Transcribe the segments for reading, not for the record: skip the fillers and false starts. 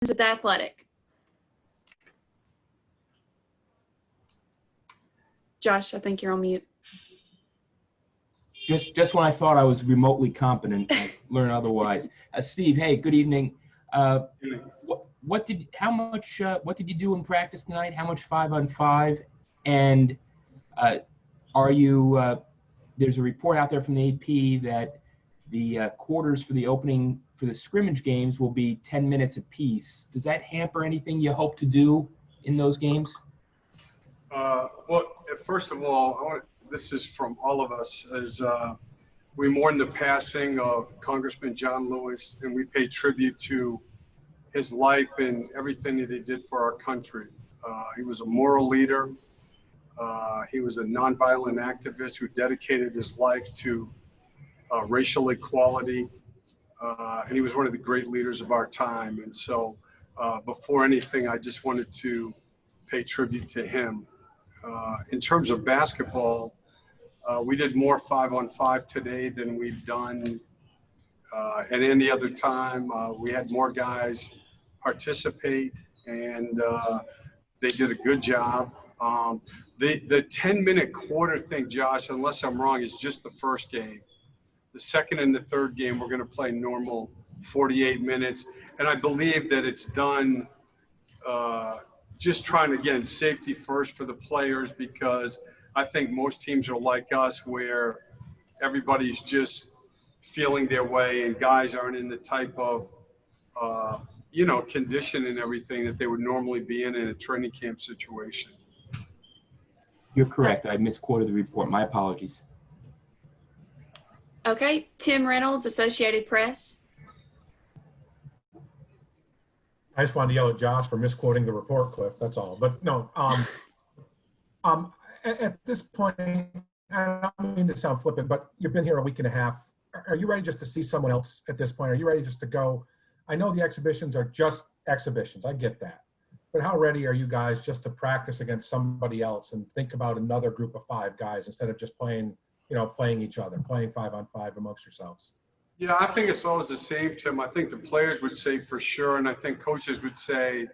with the Athletic. Josh, I think you're on mute. Just when I thought I was remotely competent, I learned otherwise. Steve, hey, good evening. What did you do in practice tonight? How much 5-on-5? And are you? There's a report out there from the AP that the quarters for the scrimmage games will be 10 minutes apiece. Does that hamper anything you hope to do in those games? Well, first of all, this is from all of us, we mourn the passing of Congressman John Lewis, and we pay tribute to his life and everything that he did for our country. He was a moral leader. He was a nonviolent activist who dedicated his life to racial equality, and he was one of the great leaders of our time. And so before anything, I just wanted to pay tribute to him. In terms of basketball, we did more 5-on-5 today than we've done at any other time. We had more guys participate, and they did a good job. The 10-minute quarter thing, Josh, unless I'm wrong, is just the first game. The second and the third game, we're going to play normal 48 minutes. And I believe that it's done just trying to, again, safety first for the players, because I think most teams are like us where everybody's just feeling their way and guys aren't in the type of, condition and everything that they would normally be in a training camp situation. You're correct. I misquoted the report. My apologies. Okay, Tim Reynolds, Associated Press. I just wanted to yell at Josh for misquoting the report, Cliff. That's all. But no, at this point, I don't mean to sound flippant, but you've been here a week and a half. Are you ready just to see someone else at this point? Are you ready just to go? I know the exhibitions are just exhibitions. I get that. But how ready are you guys just to practice against somebody else and think about another group of 5 guys instead of just playing each other, playing 5-on-5 amongst yourselves? Yeah, I think it's always the same, Tim. I think the players would say for sure, and I think coaches would say,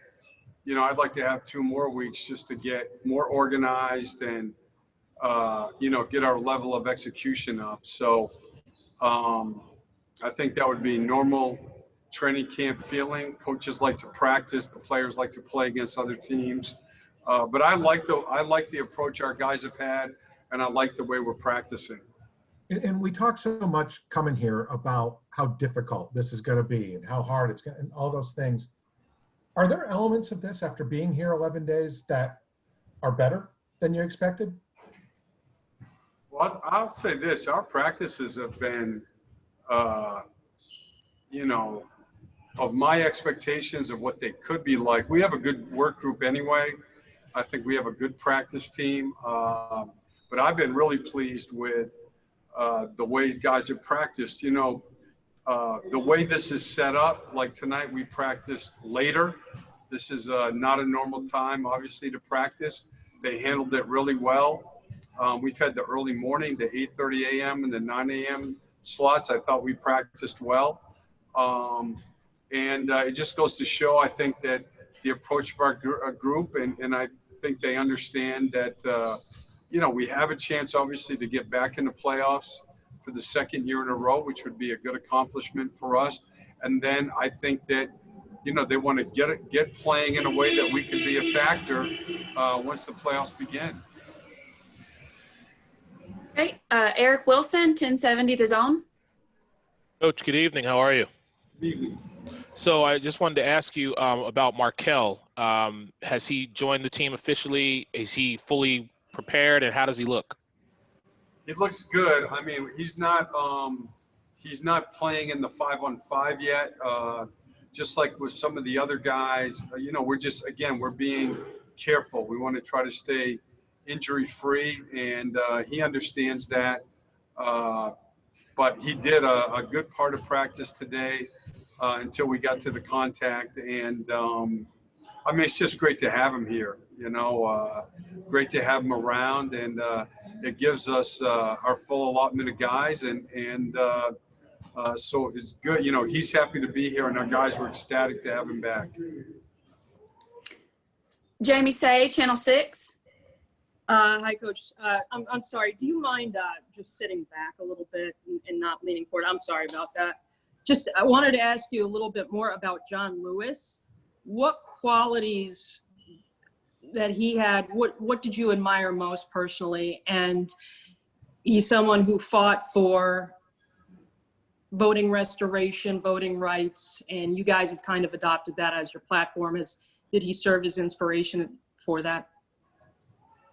I'd like to have 2 more weeks just to get more organized and, get our level of execution up. So I think that would be normal training camp feeling. Coaches like to practice. The players like to play against other teams. But I like the approach our guys have had, and I like the way we're practicing. And we talk so much coming here about how difficult this is going to be and how hard it's going to, and all those things. Are there elements of this after being here 11 days that are better than you expected? Well, I'll say this. Our practices have been, of my expectations of what they could be like. We have a good work group anyway. I think we have a good practice team. But I've been really pleased with the way guys have practiced. The way this is set up, like tonight we practiced later. This is not a normal time, obviously, to practice. They handled it really well. We've had the early morning, the 8:30 a.m. and the 9 a.m. slots. I thought we practiced well. And it just goes to show, I think, that the approach of our group, and I think they understand that, we have a chance, obviously, to get back in the playoffs for the second year in a row, which would be a good accomplishment for us. And then I think that, they want to get playing in a way that we can be a factor once the playoffs begin. Okay, Eric Wilson, 1070 The Zone. Coach, good evening. How are you? Good evening. So I just wanted to ask you about Markell. Has he joined the team officially? Is he fully prepared, and how does he look? He looks good. I mean, he's not playing in the 5-on-5 yet. Just like with some of the other guys, we're being careful. We want to try to stay injury-free, and he understands that. But he did a good part of practice today until we got to the contact. And, it's just great to have him here, great to have him around. And it gives us our full allotment of guys. And So it's good. You know, he's happy to be here, and our guys were ecstatic to have him back. Jamie Say, Channel 6. Hi, Coach. I'm sorry. Do you mind just sitting back a little bit and not leaning forward? I'm sorry about that. Just I wanted to ask you a little bit more about John Lewis. What qualities that he had, what did you admire most personally? And he's someone who fought for voting restoration, voting rights, and you guys have kind of adopted that as your platform. Did he serve as inspiration for that?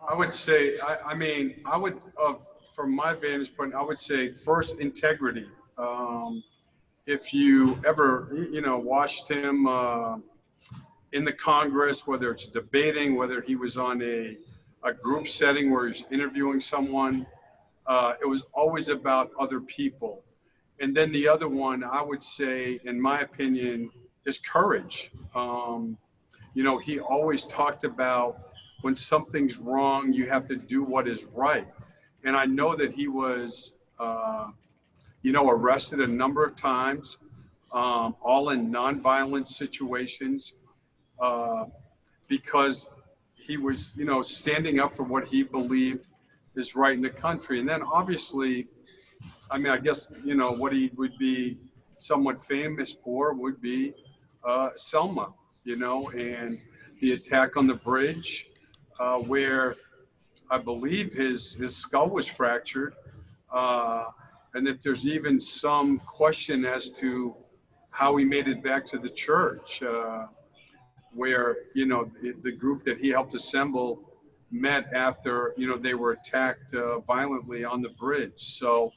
I would say, I would, from my vantage point, I would say first integrity. If you ever, watched him in the Congress, whether it's debating, whether he was on a group setting where he's interviewing someone, it was always about other people. And then the other one, I would say, in my opinion, is courage. He always talked about when something's wrong, you have to do what is right. And I know that he was, arrested a number of times, all in nonviolent situations, because he was, standing up for what he believed is right in the country. And then obviously, I guess, what he would be somewhat famous for would be Selma, and the attack on the bridge, where I believe his skull was fractured, and that there's even some question as to how he made it back to the church, where, the group that he helped assemble met after, they were attacked violently on the bridge. So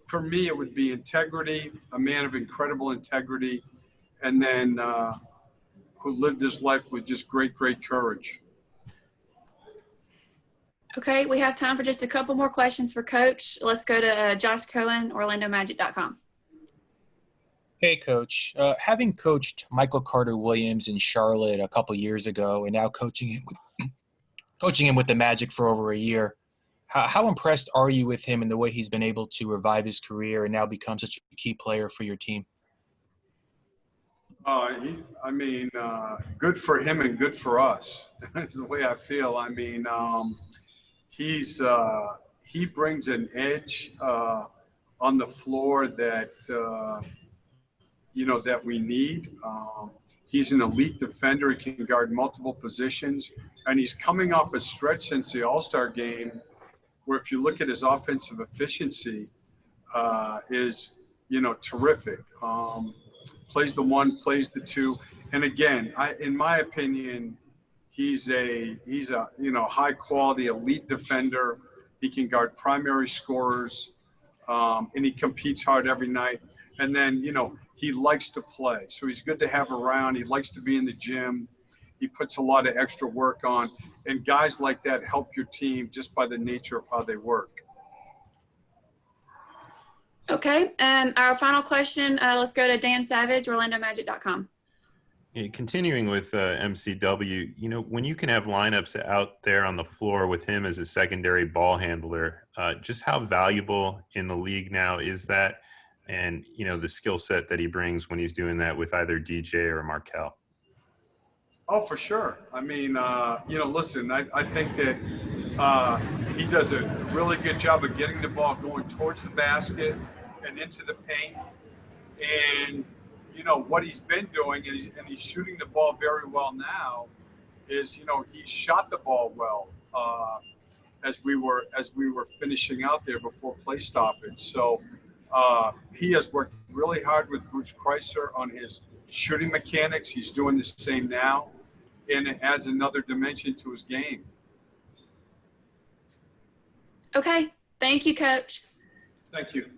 for me, it would be integrity, a man of incredible integrity, and then who lived his life with just great, great courage. Okay, we have time for just a couple more questions for Coach. Let's go to Josh Cohen, OrlandoMagic.com. Hey, Coach. Having coached Michael Carter-Williams in Charlotte a couple years ago and now coaching him with the Magic for over a year, how impressed are you with him and the way he's been able to revive his career and now become such a key player for your team? Good for him and good for us. That's the way I feel. He brings an edge on the floor that that we need. He's an elite defender. He can guard multiple positions, and he's coming off a stretch since the All-Star game, where if you look at his offensive efficiency, is terrific. Plays the one, plays the two, and again, in my opinion, he's a high quality elite defender. He can guard primary scorers, and he competes hard every night. And then he likes to play, so he's good to have around. He likes to be in the gym. He puts a lot of extra work on, and guys like that help your team just by the nature of how they work. Okay, and our final question, let's go to Dan Savage, OrlandoMagic.com. Yeah, continuing with MCW, when you can have lineups out there on the floor with him as a secondary ball handler, just how valuable in the league now is that? And, the skill set that he brings when he's doing that with either DJ or Markelle. Oh, for sure. Listen, I think that he does a really good job of getting the ball going towards the basket and into the paint. And, what he's been doing, and he's shooting the ball very well now, is, he shot the ball well as we were finishing out there before play stoppage. So he has worked really hard with Bruce Kreiser on his shooting mechanics. He's doing the same now, and it adds another dimension to his game. Okay, thank you, Coach. Thank you.